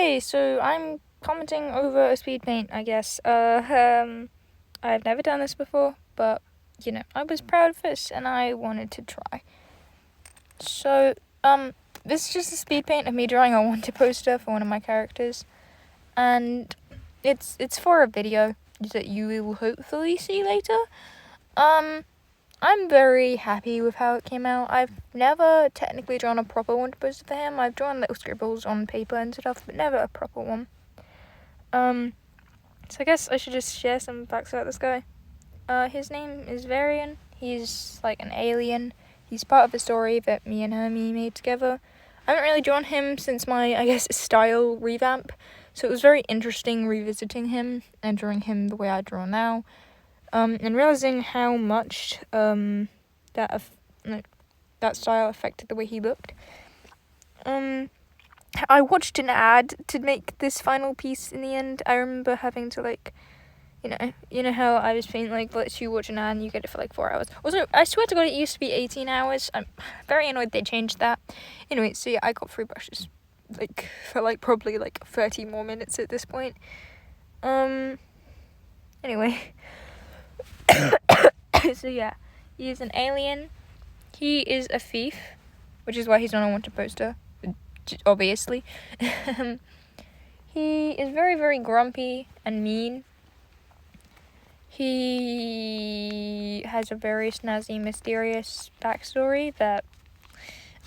Okay, so I'm commenting over a speed paint, I guess. I've never done this before, but, I was proud of this, and I wanted to try. So, this is just a speed paint of me drawing a wanted poster for one of my characters, and it's for a video that you will hopefully see later. I'm very happy with how it came out. I've never technically drawn a proper wanted poster for him. I've drawn little scribbles on paper and stuff, but never a proper one. So I guess I should just share some facts about this guy. His name is Varian. He's like an alien. He's part of a story that me and Hermie made together. I haven't really drawn him since my, I guess, style revamp, so it was very interesting revisiting him and drawing him the way I draw now. And realizing how much that style affected the way he looked. I watched an ad to make this final piece in the end. I remember having to you know how I was saying lets you watch an ad and you get it for 4 hours. Also, I swear to God, it used to be 18 hours. I'm very annoyed they changed that. Anyway, so yeah, I got 3 brushes, for probably 30 more minutes at this point. Anyway. So yeah, he is an alien. He is a thief, which is why he's not on a wanted poster, obviously. He is very, very grumpy and mean. He has a very snazzy, mysterious backstory that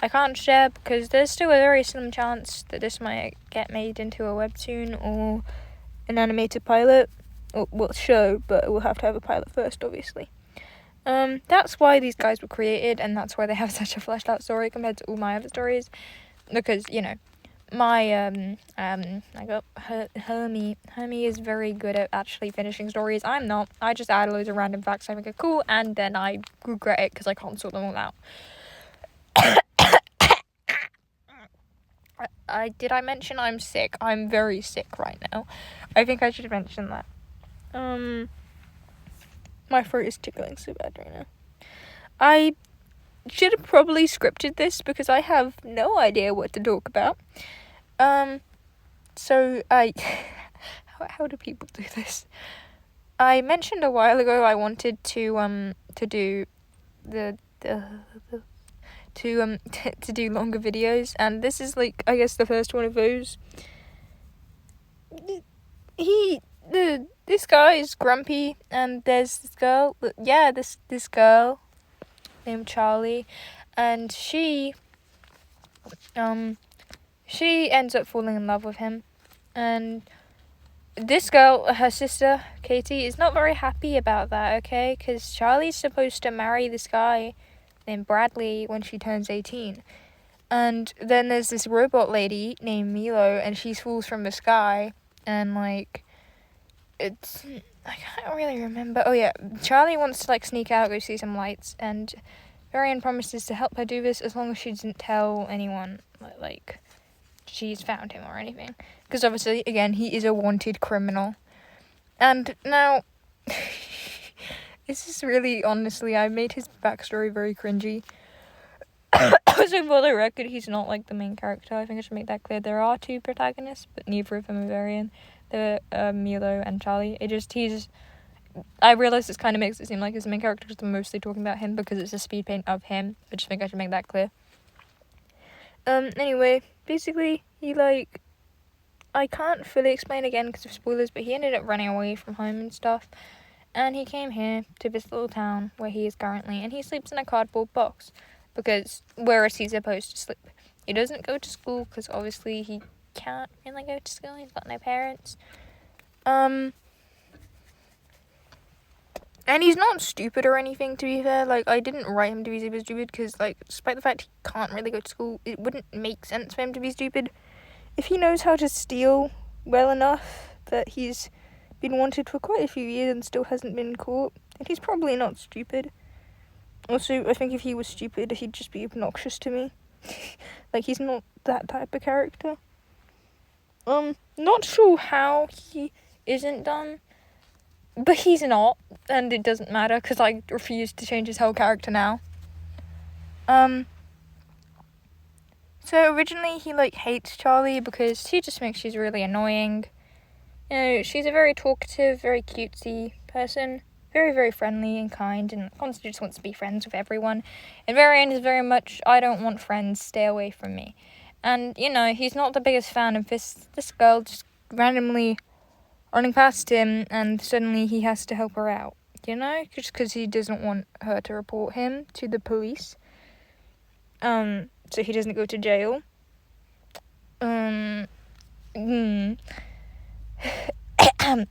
I can't share because there's still a very slim chance that this might get made into a webtoon or an animated pilot. Well, show, but we'll have to have a pilot first, obviously. That's why these guys were created, and that's why they have such a fleshed out story compared to all my other stories. Because, my, I got Hermie is very good at actually finishing stories. I'm not. I just add loads of random facts I think are cool, and then I regret it because I can't sort them all out. Did I mention I'm sick? I'm very sick right now. I think I should mention that. My throat is tickling so bad right now. I should have probably scripted this because I have no idea what to talk about. So how do people do this? I mentioned a while ago I wanted to do to do longer videos, and this is I guess the first one of those. This guy is grumpy, and there's this girl, this girl named Charlie, and she ends up falling in love with him, and this girl, her sister, Katie, is not very happy about that, okay, because Charlie's supposed to marry this guy named Bradley when she turns 18, and then there's this robot lady named Milo, and she falls from the sky, and I can't really remember. Oh yeah, Charlie wants to sneak out, go see some lights, and Varian promises to help her do this as long as she doesn't tell anyone she's found him or anything, because obviously again he is a wanted criminal. And now this is really, honestly, I made his backstory very cringy. So for the record, he's not the main character. I think I should make that clear. There are 2 protagonists, but neither of them are Varian. They're Milo and Charlie. I realise this kind of makes it seem like he's the main character because I'm mostly talking about him because it's a speed paint of him. I just think I should make that clear. Anyway, basically, he I can't fully explain again because of spoilers, but he ended up running away from home and stuff. And he came here to this little town where he is currently, and he sleeps in a cardboard box because where is he supposed to sleep? He doesn't go to school because obviously he can't really go to school. He's got no parents. And he's not stupid or anything, to be fair. I didn't write him to be super stupid because, despite the fact he can't really go to school, it wouldn't make sense for him to be stupid. If he knows how to steal well enough that he's been wanted for quite a few years and still hasn't been caught, then he's probably not stupid. Also, I think if he was stupid, he'd just be obnoxious to me. He's not that type of character. Not sure how he isn't done, but he's not, and it doesn't matter because I refuse to change his whole character now. So originally he hates Charlie because he just thinks she's really annoying. You know, she's a very talkative, very cutesy person, very, very friendly and kind, and constantly just wants to be friends with everyone. And Varian is very much, I don't want friends, stay away from me. And, you know, he's not the biggest fan of this girl just randomly running past him, and suddenly he has to help her out, you know? Just because he doesn't want her to report him to the police. So he doesn't go to jail.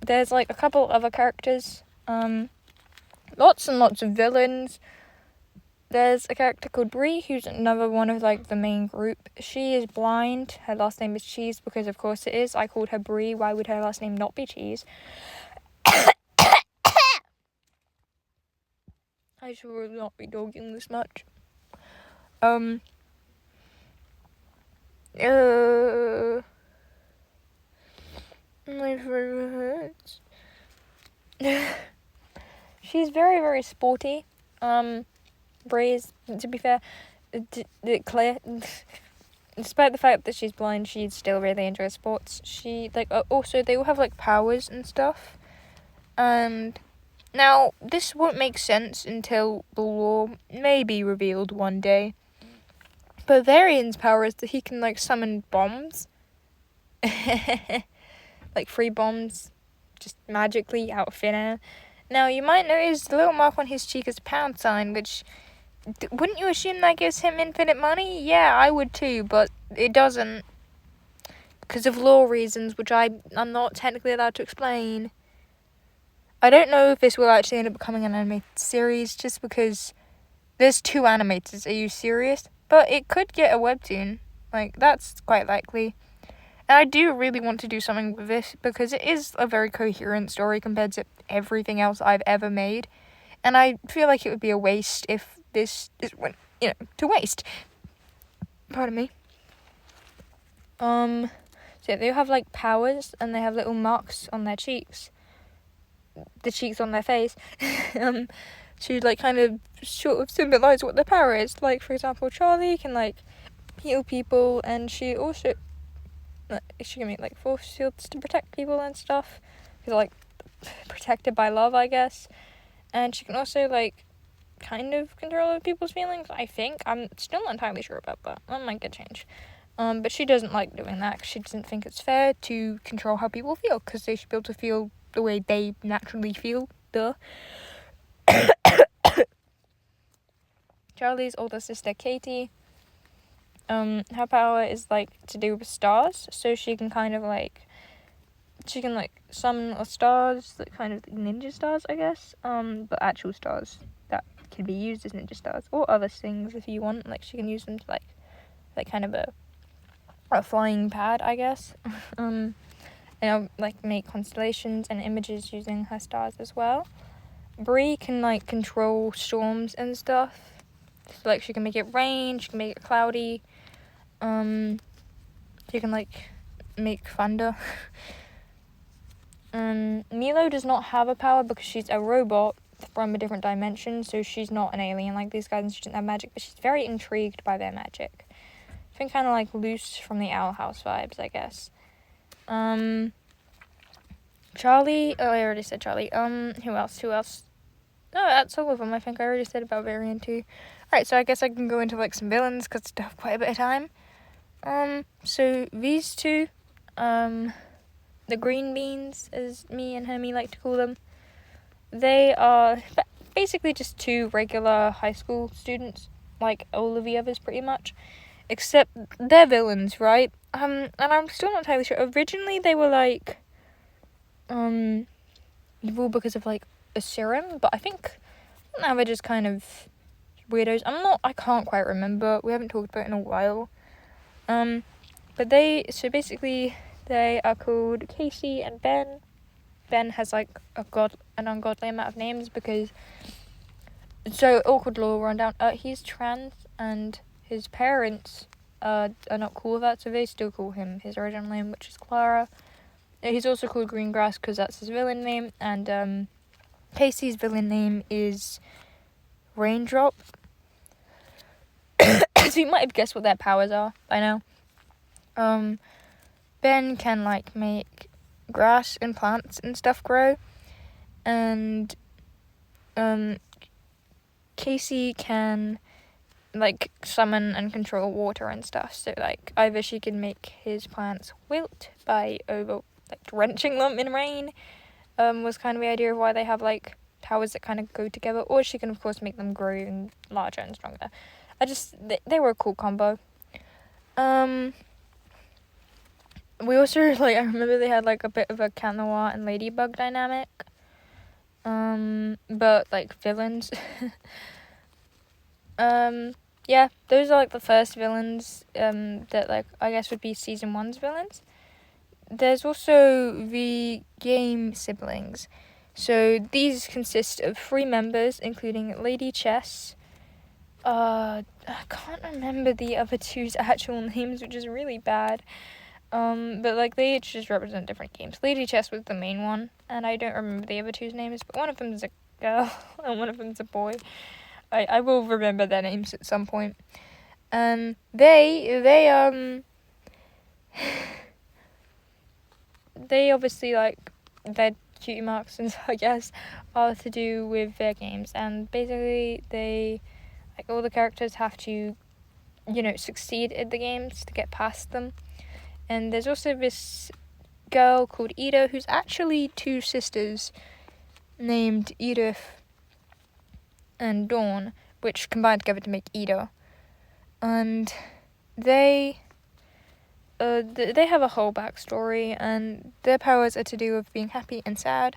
There's a couple other characters. Lots and lots of villains. There's a character called Bree, who's another one of the main group. She is blind. Her last name is Cheese because of course it is. I called her Bree. Why would her last name not be Cheese? I should not be talking this much. My throat hurts. She's very, very sporty. Breeze, to be fair, Claire, despite the fact that she's blind, she still really enjoys sports. She, also, they all have, powers and stuff. And now, this won't make sense until the law may be revealed one day. But Varian's power is that he can, summon bombs. Free bombs, just magically out of thin air. Now, you might notice the little mark on his cheek is a pound sign, which, wouldn't you assume that gives him infinite money? Yeah, I would too, but it doesn't. Because of law reasons, which I'm not technically allowed to explain. I don't know if this will actually end up becoming an animated series, just because there's 2 animators. Are you serious? But it could get a webtoon. That's quite likely. And I do really want to do something with this, because it is a very coherent story compared to everything else I've ever made. And I feel like it would be a waste if this went, to waste. Pardon me. So they have, powers, and they have little marks on their cheeks. The cheeks on their face. To, kind of sort of symbolize what their power is. For example, Charlie can, heal people, and she also... she can make, force fields to protect people and stuff. Because, protected by love, I guess. And she can also, kind of control other people's feelings, I think. I'm still not entirely sure about that. That might get changed. But she doesn't like doing that, because she doesn't think it's fair to control how people feel, because they should be able to feel the way they naturally feel. Duh. Charlie's older sister, Katie, her power is, to do with stars, so she can kind of, she can, summon stars, kind of ninja stars, I guess, but actual stars that can be used as ninja stars, or other things if you want, she can use them to, kind of a flying pad, I guess, and make constellations and images using her stars as well. Bree can, control storms and stuff, so, she can make it rain, she can make it cloudy, she can, make thunder. Milo does not have a power because she's a robot from a different dimension, so she's not an alien like these guys, and she doesn't have magic, but she's very intrigued by their magic. I think kind of Luce from the Owl House vibes, I guess. Charlie, oh, I already said Charlie. Who else? No, that's all of them. I think I already said about Varian too. Alright, so I guess I can go into some villains because I still have quite a bit of time. So these 2, the green beans, as me and Hermie like to call them, they are basically just 2 regular high school students, like all of the others pretty much, except they're villains, right? And I'm still not entirely sure. Originally they were evil because of a serum, but I think now they're just kind of weirdos. I can't quite remember. We haven't talked about it in a while. But they are called Casey and Ben. Ben has an ungodly amount of names because so awkward little rundown. He's trans and his parents are not cool with that, so they still call him his original name, which is Clara. He's also called Greengrass because that's his villain name, and Casey's villain name is Raindrop. To So you might have guessed what their powers are by now. Ben can, like, make grass and plants and stuff grow. And, Casey can, like, summon and control water and stuff. So, like, either she can make his plants wilt by drenching them in rain, was kind of the idea of why they have, like, towers that kind of go together. Or she can, of course, make them grow and larger and stronger. They were a cool combo. We also, like, I remember they had, like, a bit of a Cat Noir and Ladybug dynamic. But, like, villains. Yeah, those are, like, the first villains, that, like, I guess would be Season 1's villains. There's also the game siblings. So, these consist of 3 members, including Lady Chess. I can't remember the other two's actual names, which is really bad. But, like, they each just represent different games. Lady Chess was the main one, and I don't remember the other two's names, but one of them's a girl, and one of them's a boy. I will remember their names at some point. They obviously, like, their cutie marks, and I guess, are to do with their games, and basically they, like, all the characters have to, succeed at the games to get past them. And there's also this girl called Ida, who's actually 2 sisters named Edith and Dawn, which combined together to make Ida. And they have a whole backstory, and their powers are to do with being happy and sad.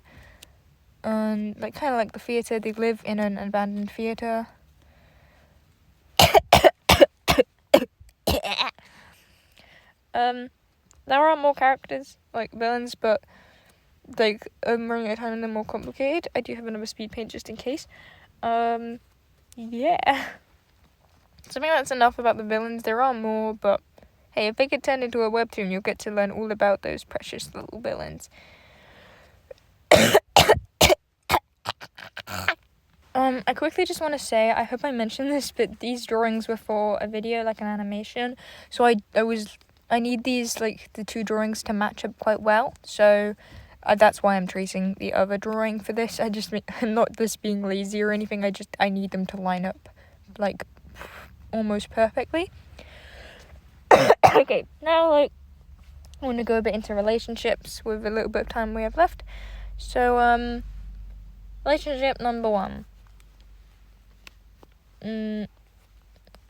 And, like, kind of like the theatre, they live in an abandoned theatre. There are more characters, like villains, but, like, I'm running out of time and they're more complicated. I do have another speed paint just in case. Yeah. So I think that's enough about the villains. There are more, but hey, if they get turned into a webtoon, you'll get to learn all about those precious little villains. I quickly just want to say, I hope I mentioned this, but these drawings were for a video, like an animation. So I need these, like, the 2 drawings to match up quite well. So that's why I'm tracing the other drawing for this. I'm not just being lazy or anything. I need them to line up, like, almost perfectly. Okay, now, like, I want to go a bit into relationships with a little bit of time we have left. So, relationship number 1.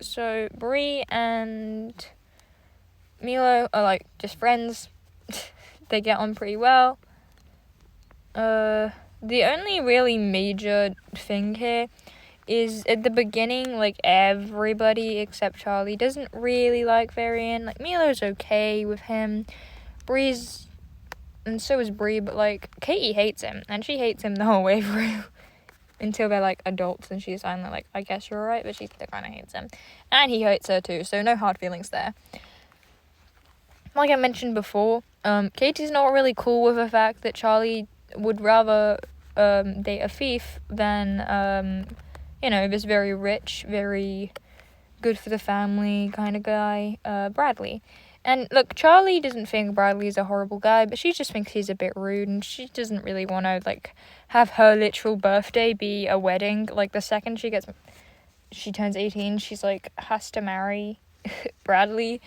So, Bree and Milo are, like, just friends. They get on pretty well. The only really major thing here is at the beginning, like, everybody except Charlie doesn't really like Varian. Like, Milo's okay with him. Bree's, and so is Bree, but, like, Katie hates him, and she hates him the whole way through. Until they're, like, adults, and she's finally like, I guess you're right, but she still kind of hates him. And he hates her too, so no hard feelings there. Like I mentioned before, Katie's not really cool with the fact that Charlie would rather date a thief than, this very rich, very good for the family kind of guy, Bradley. And look, Charlie doesn't think Bradley's a horrible guy, but she just thinks he's a bit rude, and she doesn't really want to, like, have her literal birthday be a wedding. Like, the second she turns 18, she's, like, has to marry Bradley.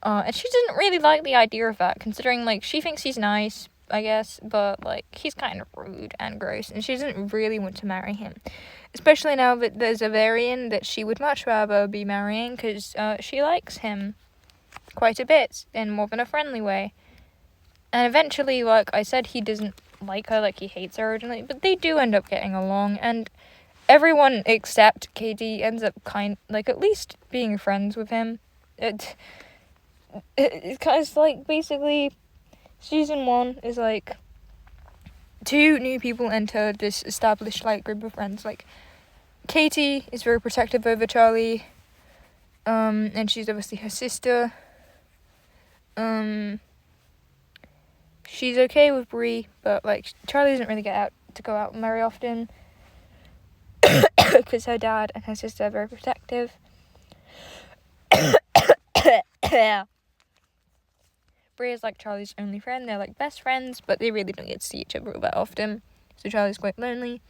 And she doesn't really like the idea of that, considering, like, she thinks he's nice, I guess, but, like, he's kind of rude and gross, and she doesn't really want to marry him. Especially now that there's a Varian that she would much rather be marrying, because she likes him quite a bit, in more than a friendly way. And eventually, like I said, he doesn't like her, like, he hates her originally, but they do end up getting along, and everyone except Katie ends up at least being friends with him. It's kind of like, basically, season 1 is, like, 2 new people enter this established, like, group of friends. Like, Katie is very protective over Charlie, and she's obviously her sister. She's okay with Bree, but, like, Charlie doesn't really get to go out very often because her dad and her sister are very protective. Bria's like Charlie's only friend. They're like best friends, but they really don't get to see each other that often. So Charlie's quite lonely.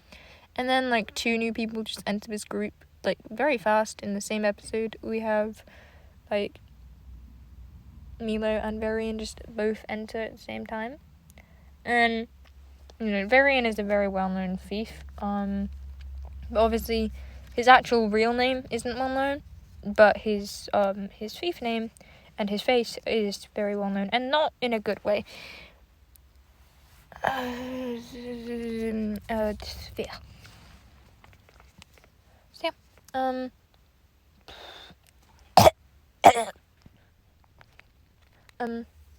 And then like 2 new people just enter this group like very fast in the same episode. We have like Milo and Varian just both enter at the same time. And Varian is a very well-known thief. But obviously his actual real name isn't well known, but his thief name and his face is very well known, and not in a good way. Yeah. So yeah.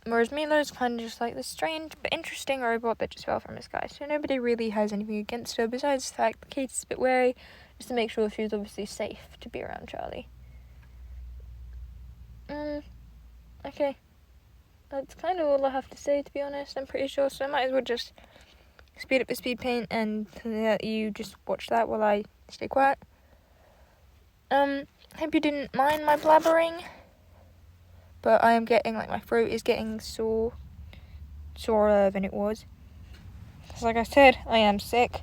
Whereas Milo's kind of just like this strange but interesting robot that just fell from the sky. So nobody really has anything against her besides the fact that Katie's a bit wary, just to make sure she was obviously safe to be around Charlie. Okay. That's kind of all I have to say, to be honest, I'm pretty sure. So I might as well just speed up the speed paint and let you just watch that while I stay quiet. Hope you didn't mind my blabbering. But I am getting, like, my throat is getting sorer than it was. Because, like I said, I am sick.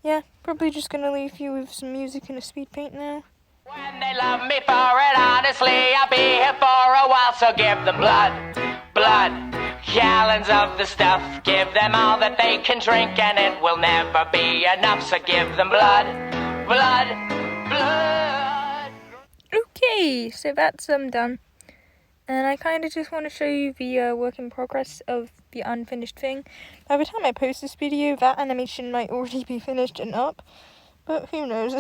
Yeah, probably just gonna leave you with some music and a speed paint now. When they love me for it, honestly, I'll be here for a while. So give them blood, gallons of the stuff. Give them all that they can drink, and it will never be enough. So give them blood. Okay, so that's done. And I kind of just want to show you the work in progress of the unfinished thing. By the time I post this video, that animation might already be finished and up. But who knows.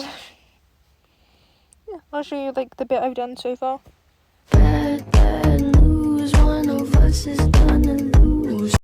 Yeah, I'll show you like the bit I've done so far.